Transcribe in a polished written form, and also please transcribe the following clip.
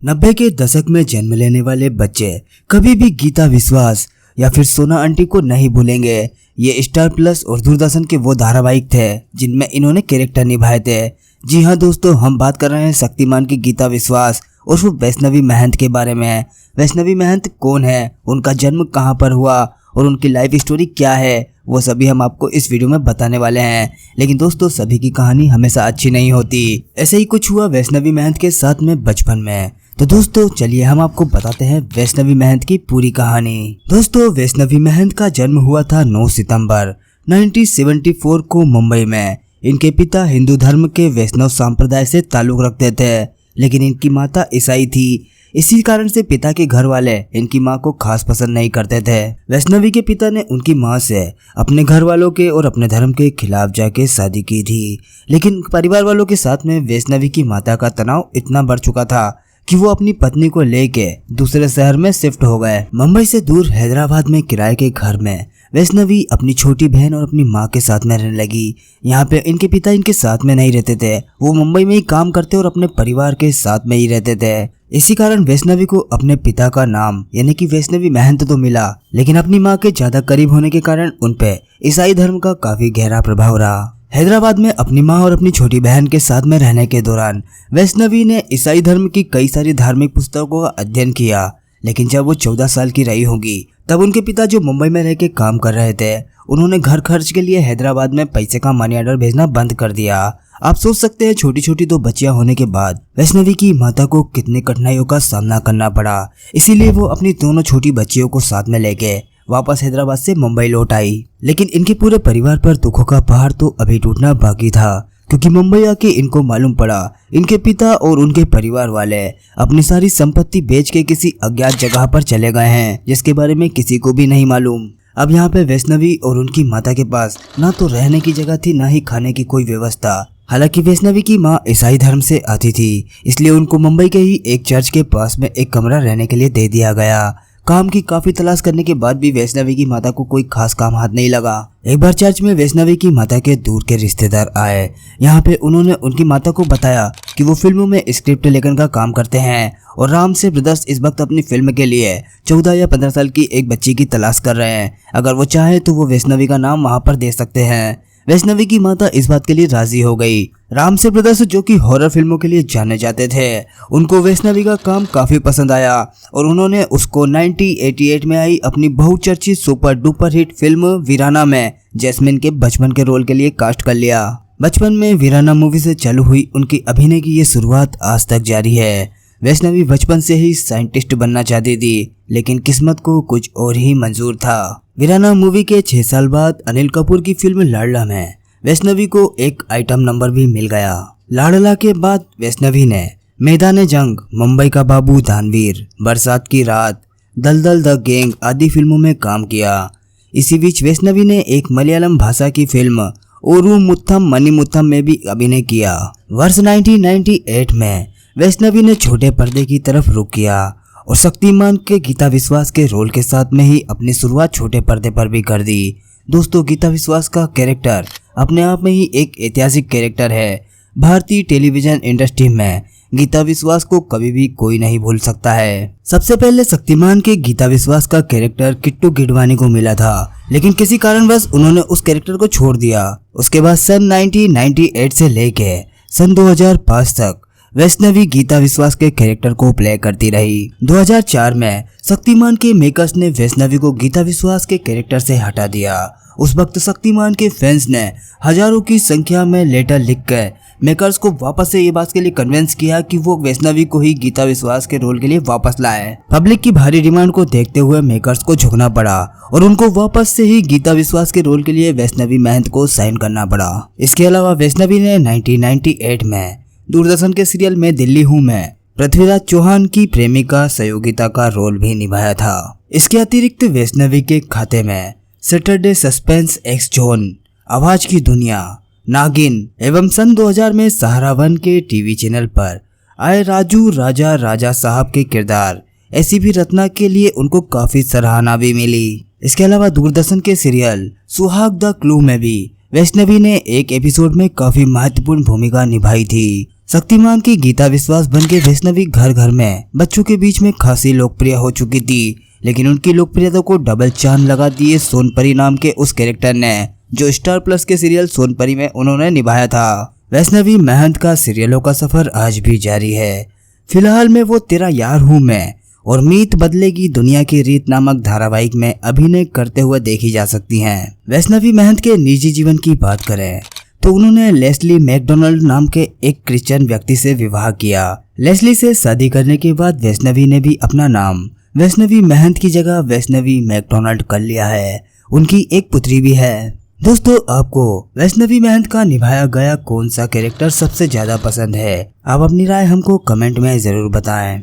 90 के दशक में जन्म लेने वाले बच्चे कभी भी गीता विश्वास या फिर सोना आंटी को नहीं भूलेंगे। ये स्टार प्लस और दूरदर्शन के वो धारावाहिक थे जिनमें इन्होंने कैरेक्टर निभाए थे। जी हाँ दोस्तों, हम बात कर रहे हैं शक्तिमान की गीता विश्वास और वो वैष्णवी महंत के बारे में। वैष्णवी महंत कौन है, उनका जन्म कहाँ पर हुआ और उनकी लाइफ स्टोरी क्या है, वो सभी हम आपको इस वीडियो में बताने वाले हैं। लेकिन दोस्तों, सभी की कहानी हमेशा अच्छी नहीं होती। ऐसे ही कुछ हुआ वैष्णवी महंत के साथ में बचपन में। तो दोस्तों चलिए हम आपको बताते हैं वैष्णवी महंत की पूरी कहानी। दोस्तों, वैष्णवी महंत का जन्म हुआ था 9 सितंबर 1974 को मुंबई में। इनके पिता हिंदू धर्म के वैष्णव संप्रदाय से ताल्लुक रखते थे, लेकिन इनकी माता ईसाई थी। इसी कारण से पिता के घर वाले इनकी मां को खास पसंद नहीं करते थे। वैष्णवी के पिता ने उनकी मां से अपने घर वालों के और अपने धर्म के खिलाफ जाके शादी की थी, लेकिन परिवार वालों के साथ में वैष्णवी की माता का तनाव इतना बढ़ चुका था कि वो अपनी पत्नी को लेके दूसरे शहर में शिफ्ट हो गए। मुंबई से दूर हैदराबाद में किराए के घर में वैष्णवी अपनी छोटी बहन और अपनी माँ के साथ में रहने लगी। यहाँ पे इनके पिता इनके साथ में नहीं रहते थे, वो मुंबई में ही काम करते और अपने परिवार के साथ में ही रहते थे। इसी कारण वैष्णवी को अपने पिता का नाम यानी कि वैष्णवी महंत तो मिला, लेकिन अपनी माँ के ज्यादा करीब होने के कारण उनपे ईसाई धर्म का काफी गहरा प्रभाव रहा। हैदराबाद में अपनी माँ और अपनी छोटी बहन के साथ में रहने के दौरान वैष्णवी ने ईसाई धर्म की कई सारी धार्मिक पुस्तकों का अध्ययन किया। लेकिन जब वो 14 साल की रही होंगी तब उनके पिता जो मुंबई में रह के काम कर रहे थे, उन्होंने घर खर्च के लिए हैदराबाद में पैसे का मनी ऑर्डर भेजना बंद कर दिया। आप सोच सकते हैं छोटी छोटी 2 बच्चियां होने के बाद वैष्णवी की माता को कितनी कठिनाइयों का सामना करना पड़ा। इसीलिए वो अपनी दोनों छोटी बच्चियों को साथ में लेके वापस हैदराबाद से मुंबई लौट आई। लेकिन इनके पूरे परिवार पर दुखों का पहाड़ तो अभी टूटना बाकी था, क्योंकि मुंबई आके इनको मालूम पड़ा इनके पिता और उनके परिवार वाले अपनी सारी संपत्ति बेच के किसी अज्ञात जगह पर चले गए हैं, जिसके बारे में किसी को भी नहीं मालूम। अब यहाँ पे वैष्णवी और उनकी माता के पास ना तो रहने की जगह थी, ना ही खाने की कोई व्यवस्था। हालांकि वैष्णवी की माँ ईसाई धर्म से आती थी, इसलिए उनको मुंबई के ही एक चर्च के पास में एक कमरा रहने के लिए दे दिया गया। काम की काफी तलाश करने के बाद भी वैष्णवी की माता को कोई खास काम हाथ नहीं लगा। एक बार चर्च में वैष्णवी की माता के दूर के रिश्तेदार आए। यहाँ पे उन्होंने उनकी माता को बताया कि वो फिल्मों में स्क्रिप्ट लेखन का काम करते हैं और राम से ब्रदर्स इस वक्त अपनी फिल्म के लिए 14 या 15 साल की एक बच्ची की तलाश कर रहे हैं। अगर वो चाहे तो वो वैष्णवी का नाम वहाँ पर दे सकते हैं। वैष्णवी की माता इस बात के लिए राजी हो गई। राम से ब्रदर्स जो कि हॉरर फिल्मों के लिए जाने जाते थे, उनको वैष्णवी का काम काफी पसंद आया और उन्होंने उसको 1988 में आई अपनी बहुचर्चित सुपर डुपर हिट फिल्म वीराना में जैस्मिन के बचपन के रोल के लिए कास्ट कर लिया। बचपन में वीराना मूवी से चालू हुई उनकी अभिनय की ये शुरुआत आज तक जारी है। वैष्णवी बचपन से ही साइंटिस्ट बनना चाहती थी, लेकिन किस्मत को कुछ और ही मंजूर था। वीराना मूवी के 6 साल बाद अनिल कपूर की फिल्म लाडला में वैष्णवी को एक आइटम नंबर भी मिल गया। लाडला के बाद वैष्णवी ने मैदान जंग, मुंबई का बाबू दानवीर, बरसात की रात, दलदल द गैंग आदि फिल्मों में काम किया। इसी बीच वैष्णवी ने एक मलयालम भाषा की फिल्म ओरू मुत्थम मनी मुत्थम में भी अभिनय किया। वर्ष 1998 में वैष्णवी ने छोटे पर्दे की तरफ रुख किया और शक्तिमान के गीता विश्वास के रोल के साथ में ही अपनी शुरुआत छोटे पर्दे पर भी कर दी। दोस्तों, गीता विश्वास का कैरेक्टर अपने आप में ही एक ऐतिहासिक कैरेक्टर है। भारतीय टेलीविजन इंडस्ट्री में गीता विश्वास को कभी भी कोई नहीं भूल सकता है। सबसे पहले शक्तिमान के गीता विश्वास का कैरेक्टर किट्टू गिडवानी को मिला था, लेकिन किसी कारणवश उन्होंने उस कैरेक्टर को छोड़ दिया। उसके बाद सन 1998 से लेके सन 2005 तक वैष्णवी गीता विश्वास के कैरेक्टर को प्ले करती रही। 2004 में शक्तिमान के मेकर्स ने वैष्णवी को गीता विश्वास के कैरेक्टर से हटा दिया। उस वक्त शक्तिमान के फैंस ने हजारों की संख्या में लेटर लिखकर मेकर्स को वापस से ये बात के लिए कन्विंस किया कि वो वैष्णवी को ही गीता विश्वास के रोल के लिए वापस लाए। पब्लिक की भारी डिमांड को देखते हुए मेकर्स को झुकना पड़ा और उनको वापस से ही गीता विश्वास के रोल के लिए वैष्णवी महंत को साइन करना पड़ा। इसके अलावा वैष्णवी ने 1998 में दूरदर्शन के सीरियल मैं दिल्ली हूँ में पृथ्वीराज चौहान की प्रेमिका सहयोगिता का रोल भी निभाया था। इसके अतिरिक्त वैष्णवी के खाते में सैटरडे सस्पेंस एक्स जोन, आवाज की दुनिया, नागिन एवं सन 2000 में सहारा वन के टीवी चैनल पर आए राजू राजा राजा साहब के किरदार एसीपी रत्ना के लिए उनको काफी सराहना भी मिली। इसके अलावा दूरदर्शन के सीरियल सुहाग द क्लू में भी वैष्णवी ने एक एपिसोड में काफी महत्वपूर्ण भूमिका निभाई थी। शक्तिमान की गीता विश्वास बनके वैष्णवी घर घर में बच्चों के बीच में खासी लोकप्रिय हो चुकी थी, लेकिन उनकी लोकप्रियता को डबल चांद लगा दिए सोनपरी नाम के उस कैरेक्टर ने जो स्टार प्लस के सीरियल सोनपरी में उन्होंने निभाया था। वैष्णवी महंत का सीरियलों का सफर आज भी जारी है। फिलहाल में वो तेरा यार हूँ मैं और मीत बदलेगी दुनिया की रीत नामक धारावाहिक में अभिनय करते हुए देखी जा सकती हैं। वैष्णवी महंत के निजी जीवन की बात करें तो उन्होंने लेस्ली मैकडोनाल्ड नाम के एक क्रिश्चियन व्यक्ति से विवाह किया। लेस्ली से शादी करने के बाद वैष्णवी ने भी अपना नाम वैष्णवी महंत की जगह वैष्णवी मैकडोनाल्ड कर लिया है। उनकी एक पुत्री भी है। दोस्तों, आपको वैष्णवी महंत का निभाया गया कौन सा कैरेक्टर सबसे ज्यादा पसंद है? आप अपनी राय हमको कमेंट में जरूर बताएं।